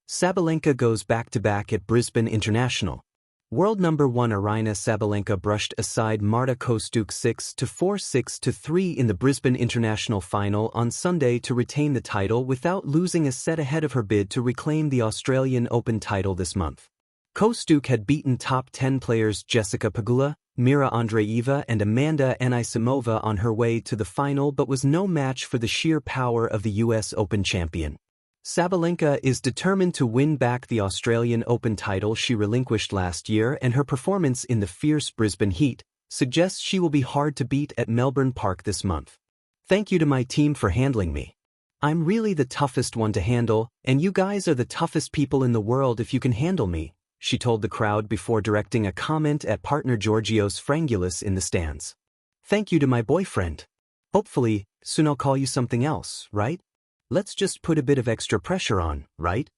Sabalenka goes back-to-back at Brisbane International. World number 1 Aryna Sabalenka brushed aside Marta Kostyuk 6-4 6-3 in the Brisbane International final on Sunday to retain the title without losing a set ahead of her bid to reclaim the Australian Open title this month. Kostyuk had beaten top 10 players Jessica Pegula, Mira Andreeva and Amanda Anisimova on her way to the final but was no match for the sheer power of the US Open champion. Sabalenka is determined to win back the Australian Open title she relinquished last year, and her performance in the fierce Brisbane heat suggests she will be hard to beat at Melbourne Park this month. "Thank you to my team for handling me. I'm really the toughest one to handle, and you guys are the toughest people in the world if you can handle me," she told the crowd before directing a comment at partner Georgios Frangoulis in the stands. "Thank you to my boyfriend. Hopefully, soon I'll call you something else, right? Let's just put a bit of extra pressure on, right?"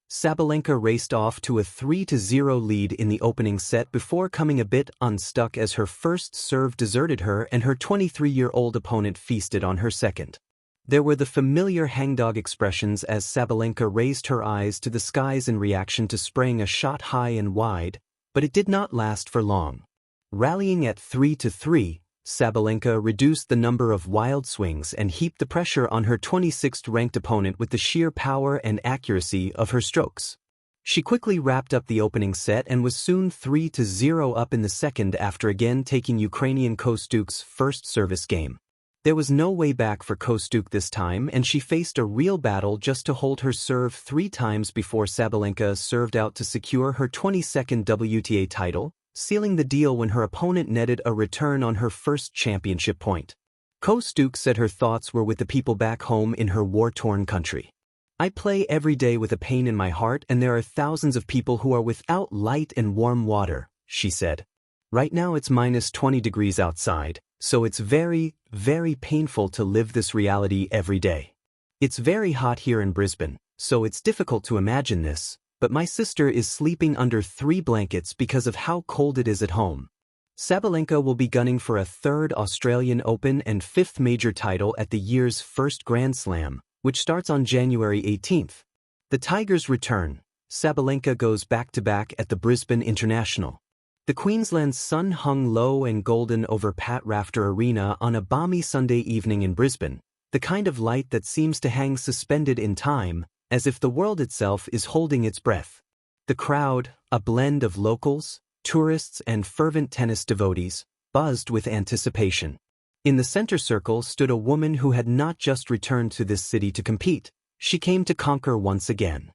Sabalenka raced off to a 3-0 lead in the opening set before coming a bit unstuck as her first serve deserted her and her 23-year-old opponent feasted on her second. There were the familiar hangdog expressions as Sabalenka raised her eyes to the skies in reaction to spraying a shot high and wide, but it did not last for long. Rallying at 3-3, Sabalenka reduced the number of wild swings and heaped the pressure on her 26th-ranked opponent with the sheer power and accuracy of her strokes. She quickly wrapped up the opening set and was soon 3-0 up in the second after again taking Ukrainian Kostyuk's first service game. There was no way back for Kostyuk this time, and she faced a real battle just to hold her serve 3 times before Sabalenka served out to secure her 22nd WTA title, sealing the deal when her opponent netted a return on her first championship point. Kostyuk said her thoughts were with the people back home in her war-torn country. "I play every day with a pain in my heart, and there are thousands of people who are without light and warm water," she said. "Right now it's minus 20 degrees outside, so it's very, very painful to live this reality every day. It's very hot here in Brisbane, so it's difficult to imagine this, but my sister is sleeping under 3 blankets because of how cold it is at home." Sabalenka will be gunning for a 3rd Australian Open and 5th major title at the year's first Grand Slam, which starts on January 18th. The Tigers return. Sabalenka goes back-to-back at the Brisbane International. The Queensland's sun hung low and golden over Pat Rafter Arena on a balmy Sunday evening in Brisbane, the kind of light that seems to hang suspended in time, as if the world itself is holding its breath. The crowd, a blend of locals, tourists and fervent tennis devotees, buzzed with anticipation. In the center circle stood a woman who had not just returned to this city to compete, she came to conquer once again.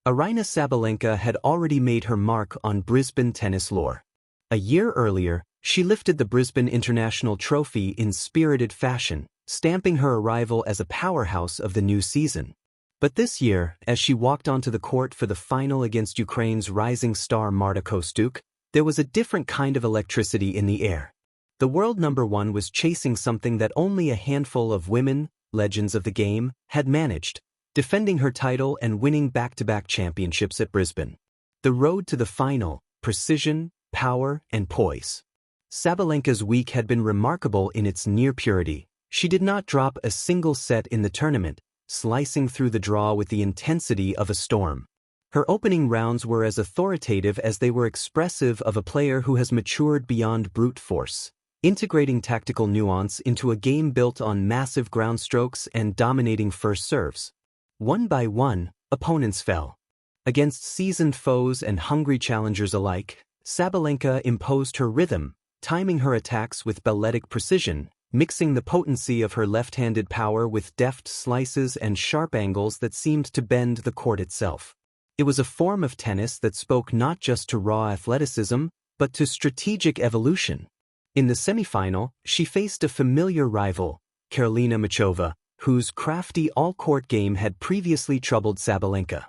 Aryna Sabalenka had already made her mark on Brisbane tennis lore. A year earlier, she lifted the Brisbane International Trophy in spirited fashion, stamping her arrival as a powerhouse of the new season. But this year, as she walked onto the court for the final against Ukraine's rising star Marta Kostyuk, there was a different kind of electricity in the air. The world number 1 was chasing something that only a handful of women, legends of the game, had managed, defending her title and winning back-to-back championships at Brisbane. The road to the final, precision, power, and poise. Sabalenka's week had been remarkable in its near purity. She did not drop a single set in the tournament, slicing through the draw with the intensity of a storm. Her opening rounds were as authoritative as they were expressive of a player who has matured beyond brute force, integrating tactical nuance into a game built on massive ground strokes and dominating first serves. One by one, opponents fell. Against seasoned foes and hungry challengers alike, Sabalenka imposed her rhythm, timing her attacks with balletic precision, mixing the potency of her left-handed power with deft slices and sharp angles that seemed to bend the court itself. It was a form of tennis that spoke not just to raw athleticism, but to strategic evolution. In the semifinal, she faced a familiar rival, Karolina Muchova, whose crafty all-court game had previously troubled Sabalenka.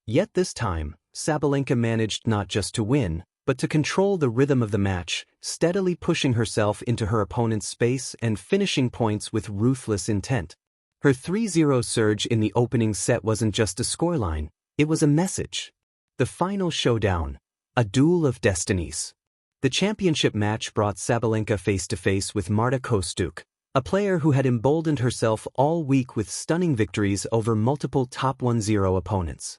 Yet this time, Sabalenka managed not just to win, but to control the rhythm of the match, steadily pushing herself into her opponent's space and finishing points with ruthless intent. Her 3-0 surge in the opening set wasn't just a scoreline, it was a message. The final showdown, a duel of destinies. The championship match brought Sabalenka face-to-face with Marta Kostyuk, a player who had emboldened herself all week with stunning victories over multiple top 1-0 opponents.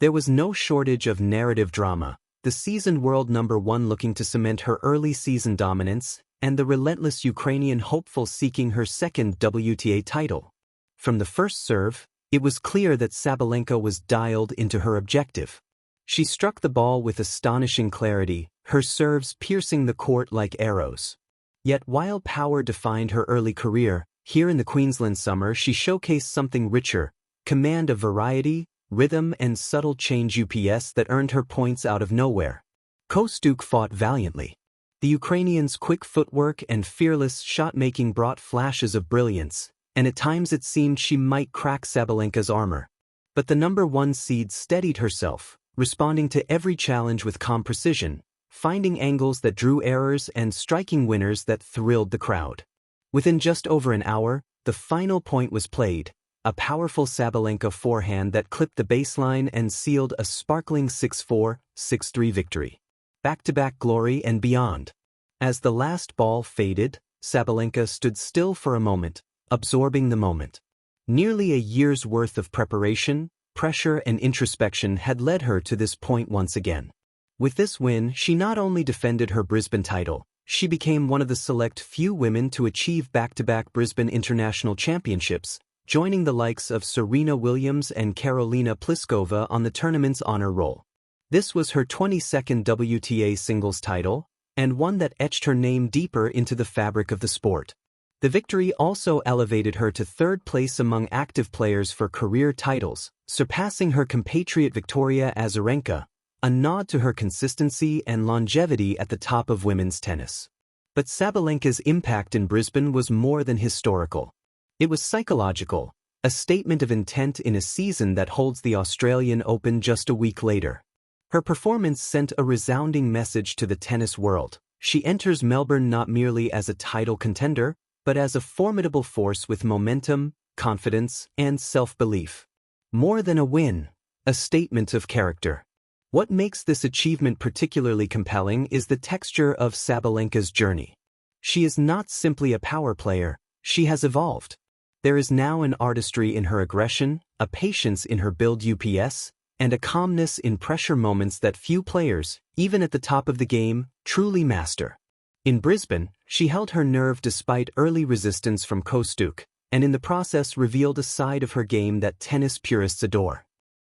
There was no shortage of narrative drama, the seasoned world number one looking to cement her early season dominance, and the relentless Ukrainian hopeful seeking her second WTA title. From the first serve, it was clear that Sabalenka was dialed into her objective. She struck the ball with astonishing clarity, her serves piercing the court like arrows. Yet while power defined her early career, here in the Queensland summer she showcased something richer, command of variety, rhythm and subtle change UPS that earned her points out of nowhere. Kostyuk fought valiantly. The Ukrainian's quick footwork and fearless shot-making brought flashes of brilliance, and at times it seemed she might crack Sabalenka's armor. But the number one seed steadied herself, responding to every challenge with calm precision, finding angles that drew errors and striking winners that thrilled the crowd. Within just over an hour, the final point was played, a powerful Sabalenka forehand that clipped the baseline and sealed a sparkling 6-4, 6-3 victory. Back-to-back glory and beyond. As the last ball faded, Sabalenka stood still for a moment, absorbing the moment. Nearly a year's worth of preparation, pressure and introspection had led her to this point once again. With this win, she not only defended her Brisbane title, she became one of the select few women to achieve back-to-back Brisbane International Championships, joining the likes of Serena Williams and Karolina Pliskova on the tournament's honor roll. This was her 22nd WTA singles title, and one that etched her name deeper into the fabric of the sport. The victory also elevated her to third place among active players for career titles, surpassing her compatriot Victoria Azarenka, a nod to her consistency and longevity at the top of women's tennis. But Sabalenka's impact in Brisbane was more than historical. It was psychological, a statement of intent in a season that holds the Australian Open just a week later. Her performance sent a resounding message to the tennis world. She enters Melbourne not merely as a title contender, but as a formidable force with momentum, confidence, and self-belief. More than a win, a statement of character. What makes this achievement particularly compelling is the texture of Sabalenka's journey. She is not simply a power player, she has evolved. There is now an artistry in her aggression, a patience in her build UPS, and a calmness in pressure moments that few players, even at the top of the game, truly master. In Brisbane, she held her nerve despite early resistance from Kostyuk, and in the process revealed a side of her game that tennis purists adore.